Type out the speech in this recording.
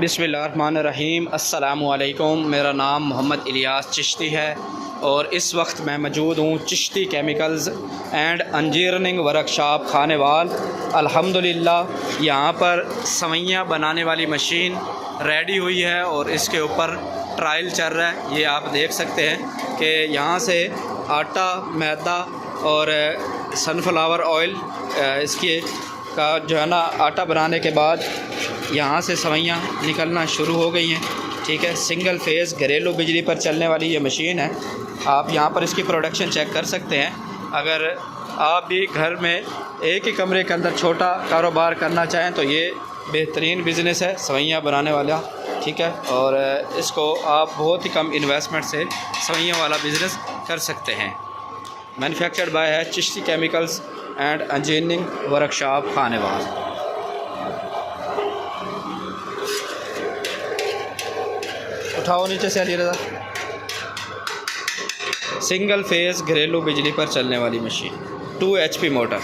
बिस्मिल्लाहिर्रहमानिर्रहीम। अस्सलामुअलैकुम। मेरा नाम मोहम्मद इलियास चिश्ती है और इस वक्त मैं मौजूद हूँ Chishti chemicals and engineering workshop Khanewal. अल्हम्दुलिल्लाह यहाँ पर सवैयाँ बनाने वाली मशीन रेडी हुई है और इसके ऊपर ट्रायल चल रहा है। ये आप देख सकते हैं कि यहाँ से आटा, मैदा और सनफ्लावर ऑयल इसके का जो है ना आटा बनाने के बाद यहाँ से सवैयाँ निकलना शुरू हो गई हैं। ठीक है, सिंगल फेज़ घरेलू बिजली पर चलने वाली ये मशीन है। आप यहाँ पर इसकी प्रोडक्शन चेक कर सकते हैं। अगर आप भी घर में एक ही कमरे के अंदर छोटा कारोबार करना चाहें तो ये बेहतरीन बिज़नेस है सवैयाँ बनाने वाला। ठीक है, और इसको आप बहुत ही कम इन्वेस्टमेंट से सवैयों वाला बिज़नेस कर सकते हैं। मैन्युफैक्चर्ड बाय है Chishti chemicals and engineering workshop Khanewal. उठाओ नीचे से अली रज़ा। सिंगल फेज़ घरेलू बिजली पर चलने वाली मशीन 2 HP मोटर।